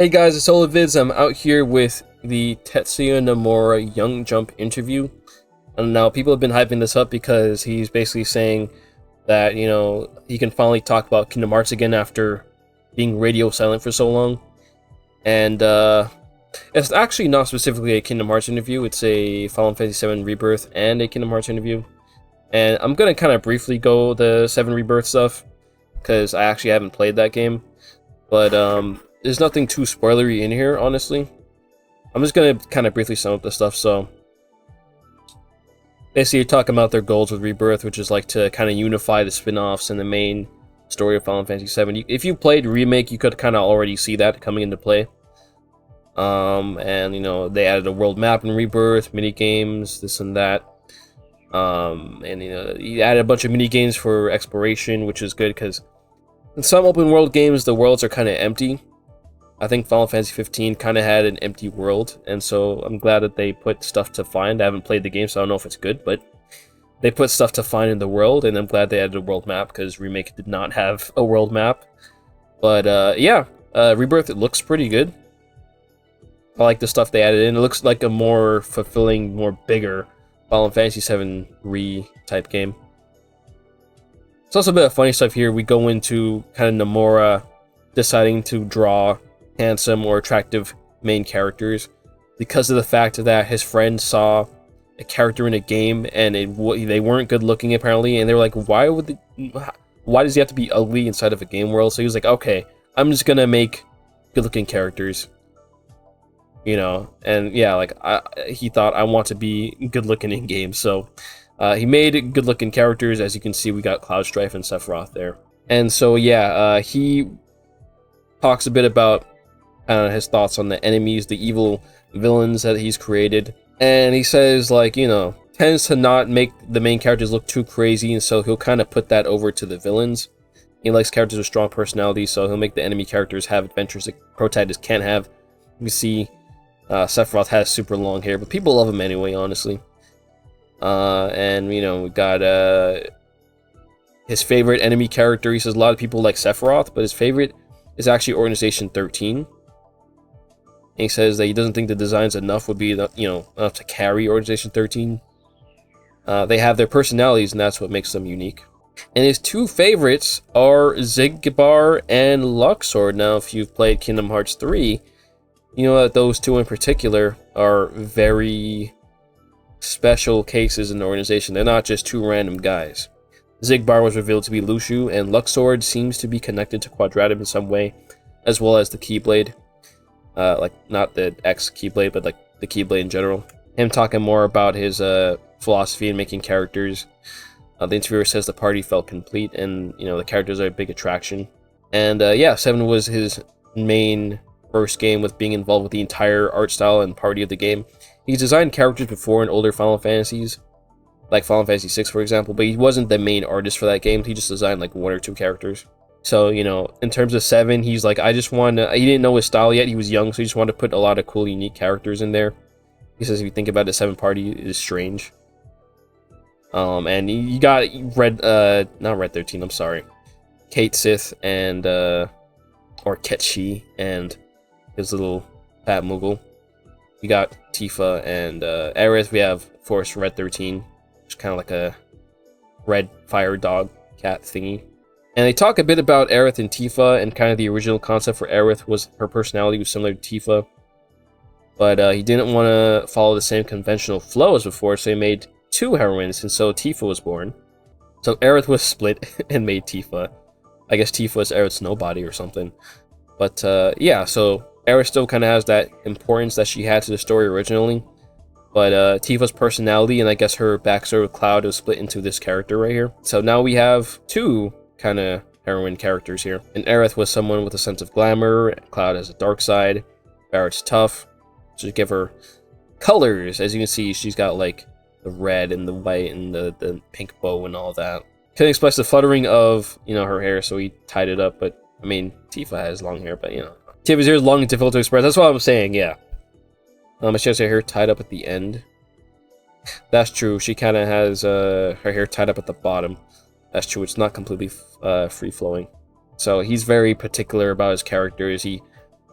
Hey guys, it's Oluvids. I'm out here with the Tetsuya Nomura Young Jump interview. And now people have been hyping this up because he's basically saying that, he can finally talk about Kingdom Hearts again after being radio silent for so long. And it's actually not specifically a Kingdom Hearts interview, it's a Final Fantasy VII Rebirth and a Kingdom Hearts interview. And I'm going to kind of briefly go the 7 Rebirth stuff, because I actually haven't played that game. But there's nothing too spoilery in here, honestly. I'm just going to kind of briefly sum up the stuff. So basically, you're talking about their goals with Rebirth, which is like to kind of unify the spin-offs and the main story of Final Fantasy VII. If you played Remake, you could kind of already see that coming into play. And, they added a world map in Rebirth, mini games, this and that. And, you added a bunch of mini games for exploration, which is good because in some open world games, the worlds are kind of empty. I think Final Fantasy 15 kind of had an empty world, and so I'm glad that they put stuff to find. I haven't played the game, so I don't know if it's good, but they put stuff to find in the world, and I'm glad they added a world map, because Remake did not have a world map. But, Rebirth, it looks pretty good. I like the stuff they added in. It looks like a more fulfilling, more bigger Final Fantasy VII Re-type game. It's also a bit of funny stuff here. We go into kind of Nomura deciding to draw handsome or attractive main characters because of the fact that his friend saw a character in a game and they weren't good looking apparently, and they were like, why does he have to be ugly inside of a game world? So he was like, okay, I'm just gonna make good looking characters, and yeah, like he thought, I want to be good looking in games, so he made good looking characters. As you can see, we got Cloud Strife and Sephiroth there. And so yeah, he talks a bit about his thoughts on the enemies, the evil villains that he's created. And he says, like, tends to not make the main characters look too crazy, and so he'll kind of put that over to the villains. He likes characters with strong personalities, so he'll make the enemy characters have adventures that protagonists can't have. You can see Sephiroth has super long hair, but people love him anyway, honestly. And, we got his favorite enemy character. He says a lot of people like Sephiroth, but his favorite is actually Organization 13. And he says that he doesn't think the designs enough would be enough to carry Organization 13. They have their personalities, and that's what makes them unique. And his 2 favorites are Xigbar and Luxord. Now, if you've played Kingdom Hearts 3, you know that those 2 in particular are very special cases in the organization. They're not just 2 random guys. Xigbar was revealed to be Luxu, and Luxord seems to be connected to Quadratum in some way, as well as the Keyblade. Like, not the X-Keyblade, but like the Keyblade in general. Him talking more about his philosophy in making characters. The interviewer says the party felt complete, and, the characters are a big attraction. And, 7 was his main first game with being involved with the entire art style and party of the game. He's designed characters before in older Final Fantasies, like Final Fantasy VI, for example, but he wasn't the main artist for that game. He just designed like 1 or 2 characters. So, in terms of 7, he's like, he didn't know his style yet. He was young, so he just wanted to put a lot of cool, unique characters in there. He says if you think about it, 7 party is strange. And you got not Red 13, I'm sorry. Kate Sith and, or Ketchi and his little Pat Moogle. We got Tifa and Aerith. We have Force Red 13, which is kind of like a red fire dog cat thingy. And they talk a bit about Aerith and Tifa, and kind of the original concept for Aerith was her personality was similar to Tifa. But he didn't want to follow the same conventional flow as before, so he made 2 heroines, and so Tifa was born. So Aerith was split and made Tifa. I guess Tifa was Aerith's nobody or something. But yeah, so Aerith still kind of has that importance that she had to the story originally. But Tifa's personality and I guess her backstory with Cloud is split into this character right here. So now we have 2 kind of heroine characters here. And Aerith was someone with a sense of glamour. Cloud has a dark side. Barrett's tough. So give her colors. As you can see, she's got like the red and the white and the pink bow and all that. Couldn't express the fluttering of, her hair, so he tied it up. But, I mean, Tifa has long hair, but, Tifa's hair is long and difficult to express. That's what I'm saying, yeah. She has her hair tied up at the end. That's true. She kind of has her hair tied up at the bottom. That's true. It's not completely free-flowing. So he's very particular about his characters. He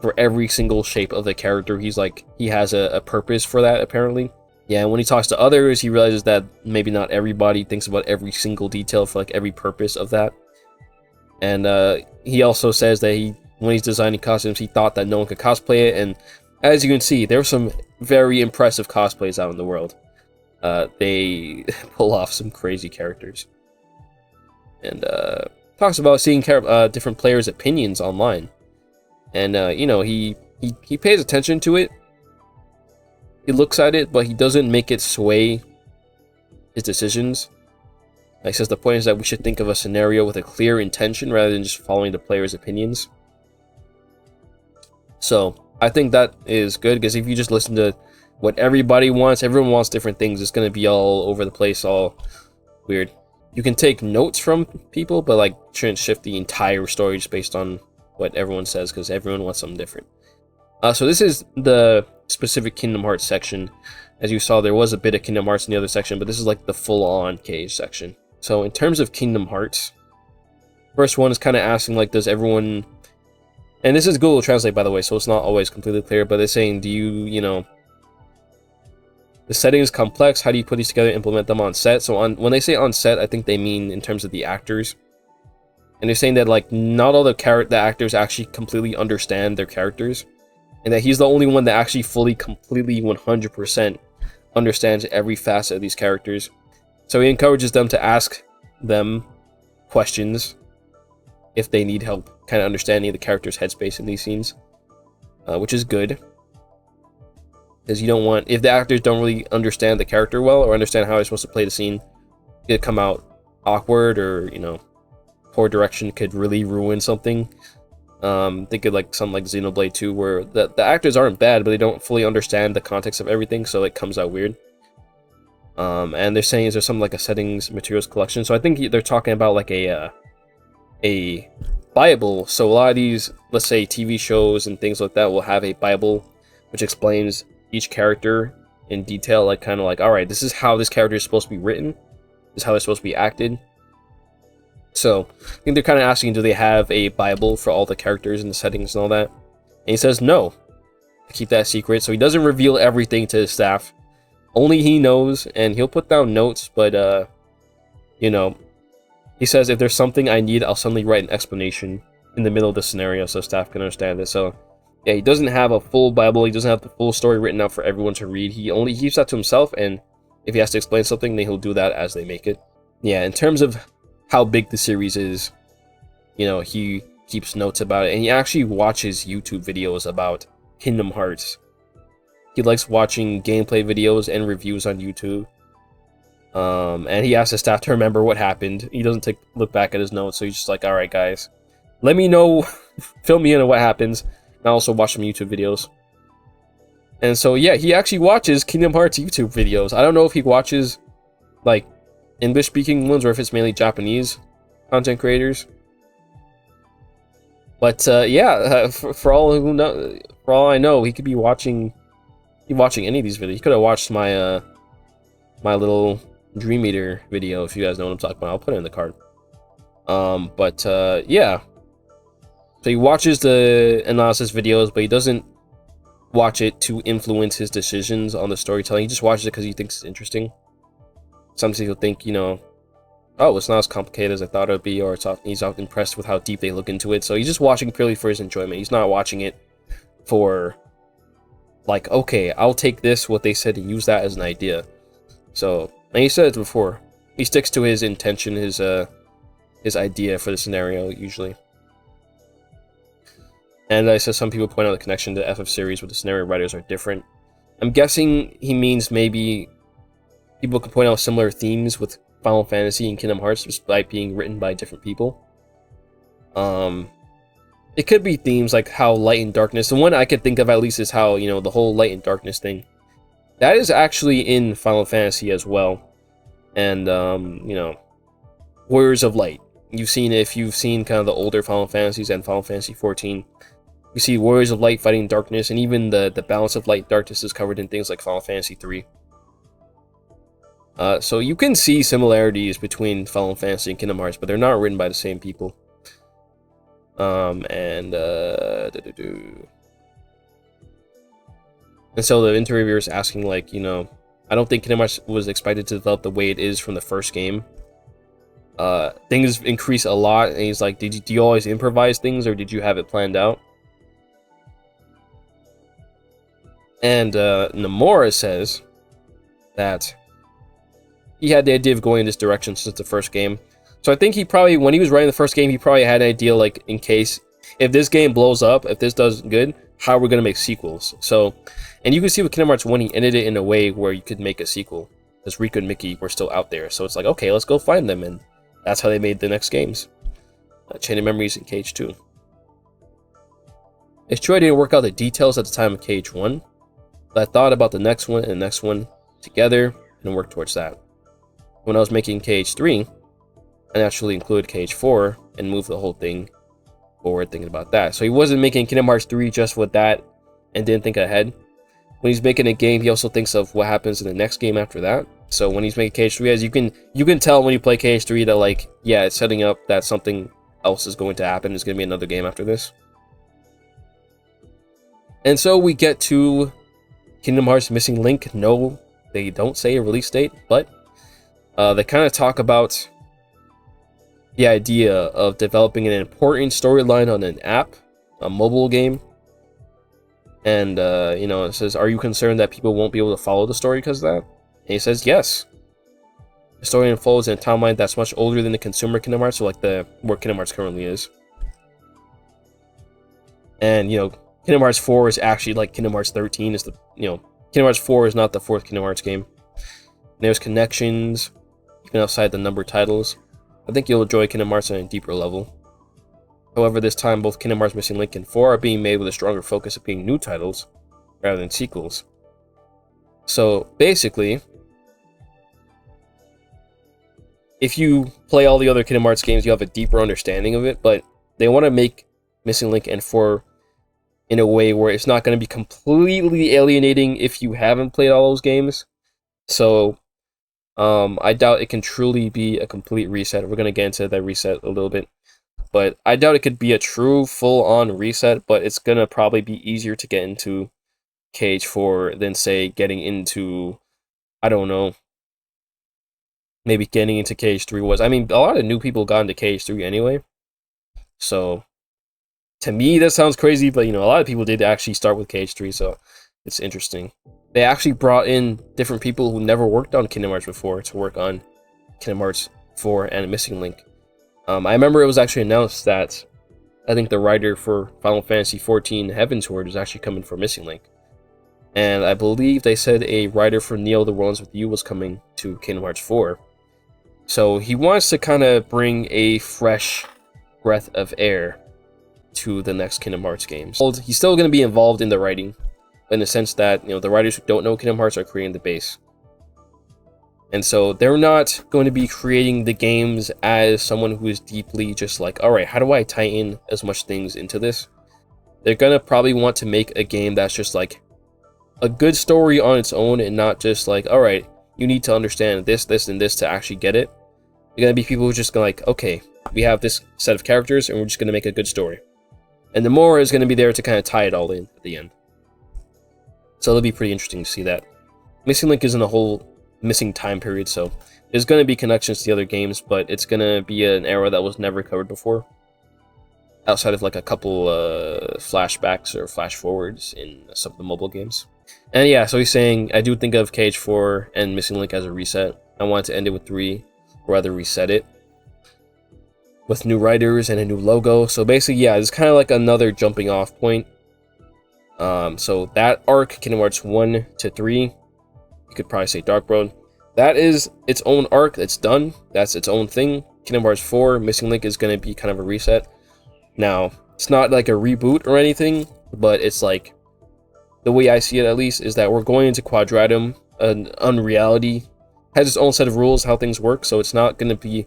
for every single shape of the character. He's like, he has a purpose for that, apparently. Yeah, and when he talks to others, he realizes that maybe not everybody thinks about every single detail for like every purpose of that. And he also says that when he's designing costumes, he thought that no one could cosplay it. And as you can see, there are some very impressive cosplays out in the world. They pull off some crazy characters. And talks about seeing different players' opinions online. And, you know, he pays attention to it. He looks at it, but he doesn't make it sway his decisions. He says the point is that we should think of a scenario with a clear intention rather than just following the player's opinions. So, I think that is good, because if you just listen to what everybody wants, everyone wants different things, it's going to be all over the place, all weird. You can take notes from people, but like shouldn't shift the entire story just based on what everyone says, because everyone wants something different. So this is the specific Kingdom Hearts section. As you saw, there was a bit of Kingdom Hearts in the other section, but this is like the full-on Cage section. So in terms of Kingdom Hearts, first one is kind of asking, like, does everyone... And this is Google Translate, by the way, so it's not always completely clear, but they're saying, do you know... The setting is complex, how do you put these together and implement them on set? So when they say on set, I think they mean in terms of the actors. And they're saying that, like, not all the actors actually completely understand their characters. And that he's the only one that actually fully, completely, 100% understands every facet of these characters. So he encourages them to ask them questions if they need help kind of understanding the character's headspace in these scenes. Which is good. Because you don't want... If the actors don't really understand the character well, or understand how they're supposed to play the scene, it come out awkward, or, you know, poor direction could really ruin something. Think of like something like Xenoblade 2, where the actors aren't bad, but they don't fully understand the context of everything, so it comes out weird. And they're saying, is there something like a settings materials collection? So I think they're talking about like a Bible. So a lot of these, let's say, TV shows and things like that will have a Bible which explains each character in detail, like kind of like, all right, this is how this character is supposed to be written, this is how they're supposed to be acted. So I think they're kind of asking, do they have a Bible for all the characters and the settings and all that? And he says no, to keep that secret. So he doesn't reveal everything to his staff. Only he knows, and he'll put down notes, but you know, he says if there's something I need, I'll suddenly write an explanation in the middle of the scenario so staff can understand it. So yeah, he doesn't have a full Bible, he doesn't have the full story written out for everyone to read. He only keeps that to himself, and if he has to explain something, then he'll do that as they make it. Yeah, in terms of how big the series is, you know, he keeps notes about it, and he actually watches YouTube videos about Kingdom Hearts. He likes watching gameplay videos and reviews on YouTube. And he asks his staff to remember what happened. He doesn't look back at his notes, so he's just like, alright guys, let me know, fill me in on what happens, and I also watch some YouTube videos. And so yeah, he actually watches Kingdom Hearts YouTube videos. I don't know if he watches, like, English-speaking ones, or if it's mainly Japanese content creators. But yeah, for all I know, he could be watching any of these videos. He could have watched my my little Dream Eater video, if you guys know what I'm talking about. I'll put it in the card. Yeah. So he watches the analysis videos, but he doesn't watch it to influence his decisions on the storytelling. He just watches it because he thinks it's interesting. Sometimes he'll think, you know, oh, it's not as complicated as I thought it would be, or he's impressed with how deep they look into it. So he's just watching purely for his enjoyment. He's not watching it for, like, okay, I'll take this, what they said, and use that as an idea. So, and he said it before, he sticks to his intention, his idea for the scenario, usually. And I said some people point out the connection to FF series with the scenario writers are different. I'm guessing he means maybe people can point out similar themes with Final Fantasy and Kingdom Hearts despite being written by different people. It could be themes like how light and darkness, the one I could think of at least is how, you know, the whole light and darkness thing. That is actually in Final Fantasy as well. And, you know, Warriors of Light. You've seen, if you've seen kind of the older Final Fantasies and Final Fantasy 14, you see Warriors of Light fighting darkness, and even the balance of light and darkness is covered in things like Final Fantasy 3. So you can see similarities between Final Fantasy and Kingdom Hearts, but they're not written by the same people. And so the interviewer is asking, like, you know, I don't think Kingdom Hearts was expected to develop the way it is from the first game. Things increase a lot, and he's like, do you always improvise things, or did you have it planned out? And Nomura says that he had the idea of going in this direction since the first game. So I think he probably, when he was writing the first game, he probably had an idea, like, in case, if this game blows up, if this does good, how are we going to make sequels? So, and you can see with Kingdom Hearts 1, he ended it in a way where you could make a sequel. Because Riku and Mickey were still out there. So it's like, okay, let's go find them. And that's how they made the next games. Chain of Memories and KH2. It's true I didn't work out the details at the time of KH1. But I thought about the next one and the next one together and worked towards that. When I was making KH3, I naturally included KH4 and moved the whole thing forward thinking about that. So he wasn't making Kingdom Hearts 3 just with that and didn't think ahead. When he's making a game, he also thinks of what happens in the next game after that. So when he's making KH3, as you can tell when you play KH3 that, like, yeah, it's setting up that something else is going to happen. There's going to be another game after this. And so we get to Kingdom Hearts Missing Link. No, they don't say a release date, but they kind of talk about the idea of developing an important storyline on an app, a mobile game. And, you know, it says, are you concerned that people won't be able to follow the story because of that? And he says, yes. The story unfolds in a timeline that's much older than the consumer Kingdom Hearts, so like where Kingdom Hearts currently is. And, you know, Kingdom Hearts 4 is actually like Kingdom Hearts 13 is the, you know, Kingdom Hearts 4 is not the fourth Kingdom Hearts game. And there's connections, even outside the numbered titles. I think you'll enjoy Kingdom Hearts on a deeper level. However, this time both Kingdom Hearts Missing Link and 4 are being made with a stronger focus of being new titles rather than sequels. So basically, if you play all the other Kingdom Hearts games, you have a deeper understanding of it, but they want to make Missing Link and 4 in a way where it's not going to be completely alienating if you haven't played all those games. So I doubt it can truly be a complete reset. We're going to get into that reset a little bit. But I doubt it could be a true full-on reset, but it's going to probably be easier to get into KH4 than, say, getting into, I don't know, maybe getting into KH3 was. I mean, a lot of new people got into KH3 anyway. So, to me, that sounds crazy, but, you know, a lot of people did actually start with KH3, so it's interesting. They actually brought in different people who never worked on Kingdom Hearts before to work on Kingdom Hearts 4 and Missing Link. I remember it was actually announced that I think the writer for Final Fantasy XIV Heavensward is actually coming for Missing Link. And I believe they said a writer for Neo the Worlds with You was coming to Kingdom Hearts 4. So he wants to kind of bring a fresh breath of air to the next Kingdom Hearts games. He's still going to be involved in the writing, in the sense that, you know, the writers who don't know Kingdom Hearts are creating the base. And so they're not going to be creating the games as someone who is deeply just like, all right, how do I tie in as much things into this? They're going to probably want to make a game that's just like a good story on its own and not just like, all right, you need to understand this, this, and this to actually get it. They're going to be people who are just going to like, okay, we have this set of characters and we're just going to make a good story. And Nomura is going to be there to kind of tie it all in at the end. So it'll be pretty interesting to see that. Missing Link isn't a whole missing time period, so there's going to be connections to the other games, but it's going to be an era that was never covered before, outside of like a couple flashbacks or flash forwards in some of the mobile games. And yeah, so he's saying, I do think of KH4 and Missing Link as a reset. I wanted to end it with 3, or rather reset it with new writers and a new logo. So basically, yeah, it's kind of like another jumping off point. So that arc, Kingdom Hearts 1 to 3, you could probably say Dark Road, that is its own arc. That's done. That's its own thing. Kingdom Hearts 4, Missing Link is going to be kind of a reset. Now, it's not like a reboot or anything, but it's like, the way I see it at least, is that we're going into Quadratum, an unreality, has its own set of rules, how things work, so it's not going to be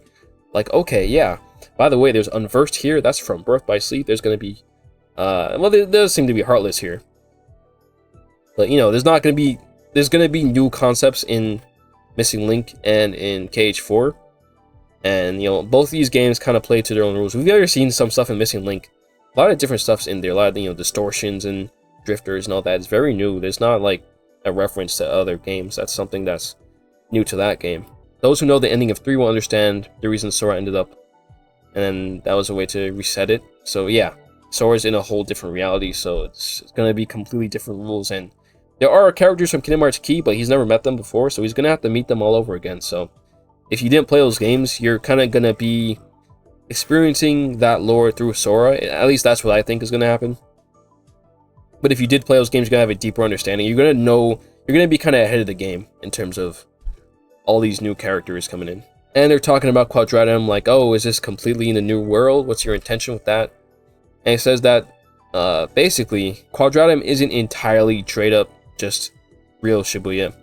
like, okay, yeah, by the way, there's Unversed here, that's from Birth by Sleep, there's going to be, well, there does seem to be Heartless here. But, you know, there's going to be new concepts in Missing Link and in KH4. And, you know, both these games kind of play to their own rules. We've already seen some stuff in Missing Link. A lot of different stuff's in there. A lot of, you know, distortions and drifters and all that is very new. There's not like a reference to other games. That's something that's new to that game. Those who know the ending of 3 will understand the reason Sora ended up, and then that was a way to reset it. So yeah, Sora's in a whole different reality, so it's gonna be completely different rules. And there are characters from Kingdom Hearts Key, but he's never met them before, so he's gonna have to meet them all over again. So if you didn't play those games, you're kind of gonna be experiencing that lore through Sora. At least that's what I think is gonna happen. But if you did play those games, you're gonna have a deeper understanding. You're gonna know, you're gonna be kind of ahead of the game in terms of all these new characters coming in. And they're talking about Quadratum, like, oh, is this completely in the new world? What's your intention with that? And it says that basically Quadratum isn't entirely straight up just real Shibuya.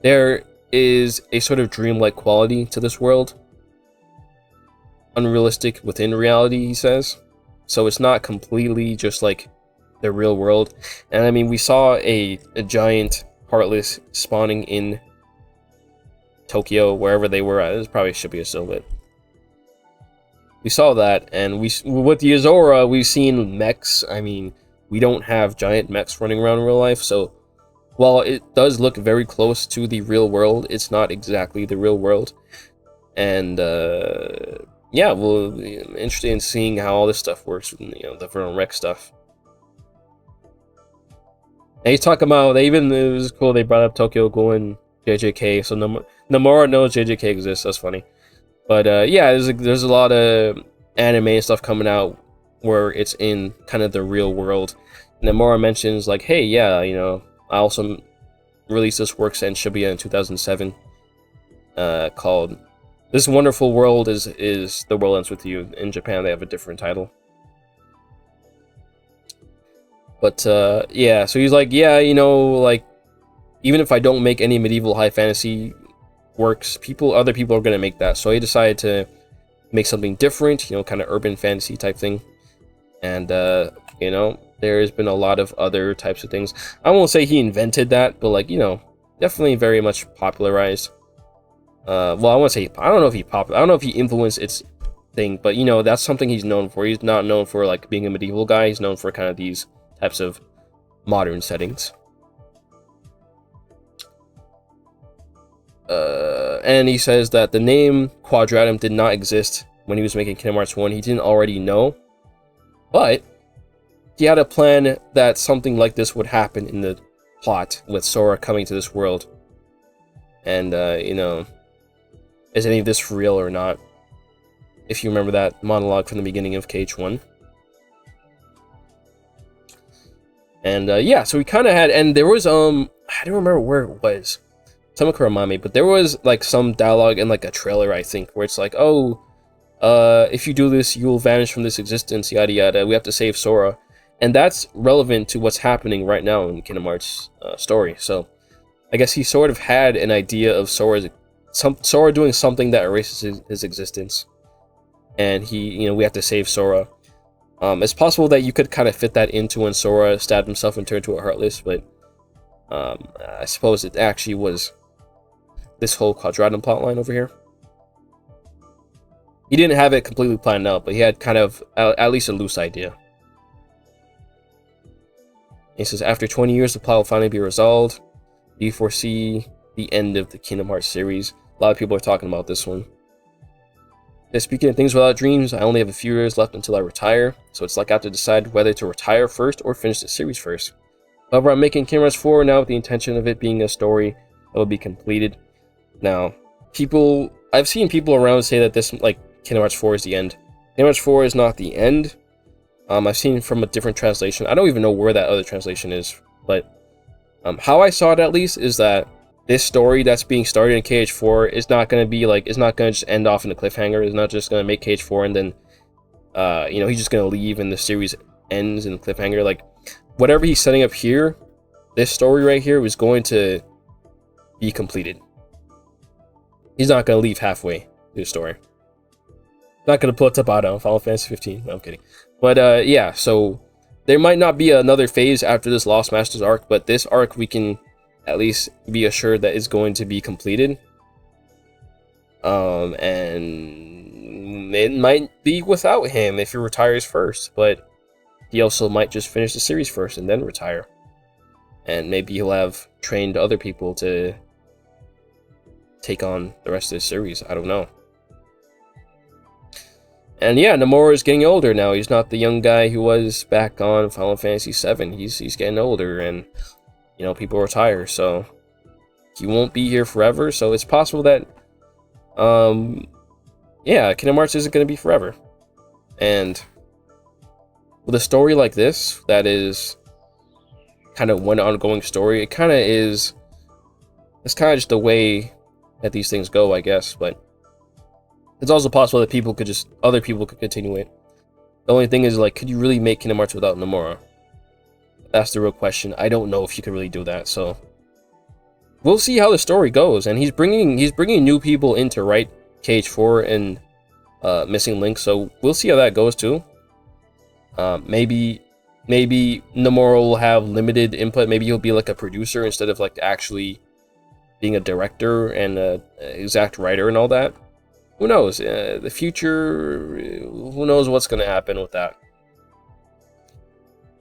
There is a sort of dreamlike quality to this world, unrealistic within reality, he says. So it's not completely just like the real world. And I mean, we saw a giant Heartless spawning in Tokyo, wherever they were at. It was probably Shibuya still, but we saw that. And with the Azora, we've seen mechs. I mean, we don't have giant mechs running around in real life, so while it does look very close to the real world, it's not exactly the real world. And yeah, we'll be interested in seeing how all this stuff works, you know, the Vernal Wreck stuff. And he's talking about, it was cool, they brought up Tokyo Ghoul and JJK, so Nomura knows JJK exists. That's funny. But yeah, there's a lot of anime and stuff coming out where it's in kind of the real world. Nomura mentions like, hey, yeah, you know, I also released this works in Shibuya in 2007 called This Wonderful World is The World Ends With You. In Japan, they have a different title. But yeah, so he's like, yeah, you know, like, even if I don't make any medieval high fantasy works, other people are going to make that. So he decided to make something different, you know, kind of urban fantasy type thing. And, you know, there's been a lot of other types of things. I won't say he invented that, but, like, you know, definitely very much popularized. Well, I won't say, I don't know if he influenced its thing, but, you know, that's something he's known for. He's not known for, like, being a medieval guy. He's known for kind of these types of modern settings. And he says that the name Quadratum did not exist when he was making Kingdom Hearts 1. He didn't already know, but he had a plan that something like this would happen in the plot with Sora coming to this world. And, you know, is any of this real or not? If you remember that monologue from the beginning of KH1. And, yeah, so we kind of had, and there was, I don't remember where it was. Someone could remind me, but there was like some dialogue in like a trailer, I think, where it's like, oh, if you do this, you will vanish from this existence, yada yada. We have to save Sora, and that's relevant to what's happening right now in Kingdom Hearts story. So, I guess he sort of had an idea of Sora doing something that erases his existence, and we have to save Sora. It's possible that you could kind of fit that into when Sora stabbed himself and turned into a Heartless, but I suppose it actually was this whole Quadratum plotline over here. He didn't have it completely planned out, but he had kind of at least a loose idea. He says, after 20 years, the plot will finally be resolved. Do you foresee the end of the Kingdom Hearts series? A lot of people are talking about this one. And speaking of things without dreams, I only have a few years left until I retire, so it's like I have to decide whether to retire first or finish the series first. However, I'm making Kingdom Hearts 4 now with the intention of it being a story that will be completed. Now, I've seen people around say that this, like, Kingdom Hearts 4 is the end. Kingdom Hearts 4 is not the end. I've seen from a different translation. I don't even know where that other translation is, but how I saw it at least is that this story that's being started in KH4 is not going to be like, it's not going to just end off in a cliffhanger. It's not just going to make KH4 and then, you know, he's just going to leave and the series ends in a cliffhanger. Like, whatever he's setting up here, this story right here is going to be completed. He's not going to leave halfway through the story. Not going to put up out on Final Fantasy 15. No, I'm kidding. But yeah, so there might not be another phase after this Lost Masters arc, but this arc we can at least be assured that is going to be completed. And it might be without him if he retires first, but he also might just finish the series first and then retire. and maybe he'll have trained other people to take on the rest of the series. I don't know. And yeah, Nomura is getting older now. He's not the young guy who was back on Final Fantasy VII. He's getting older, and you know, people retire, so he won't be here forever. So it's possible that yeah, Kingdom Hearts isn't going to be forever. And with a story like this, that is kind of one ongoing story, it kind of is, it's kind of just the way that these things go, I guess. But it's also possible that other people could continue it. The only thing is, like, could you really make Kingdom Hearts without Nomura? That's the real question. I don't know if you could really do that, so we'll see how the story goes. And he's bringing new people in to write KH4 and Missing Link, so we'll see how that goes too. Maybe Nomura will have limited input. Maybe he'll be like a producer instead of like actually being a director and a exact writer and all that. Who knows? The future, who knows what's going to happen with that.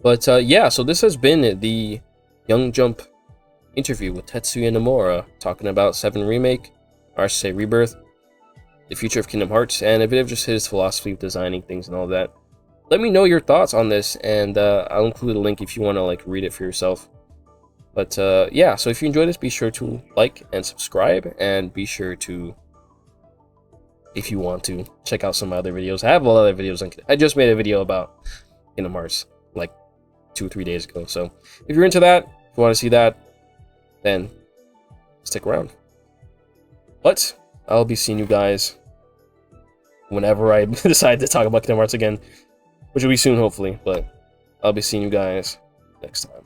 But yeah, so this has been the Young Jump interview with Tetsuya Nomura, talking about 7 Remake, or I should say Rebirth, the future of Kingdom Hearts, and a bit of just his philosophy of designing things and all that. Let me know your thoughts on this, and I'll include a link if you want to like read it for yourself. But yeah, so if you enjoyed this, be sure to like and subscribe, and be sure to, if you want to, check out some of my other videos. I have a lot of other videos. I just made a video about Kingdom Hearts like 2 or 3 days ago. So if you're into that, if you want to see that, then stick around. But I'll be seeing you guys whenever I decide to talk about Kingdom Hearts again, which will be soon, hopefully. But I'll be seeing you guys next time.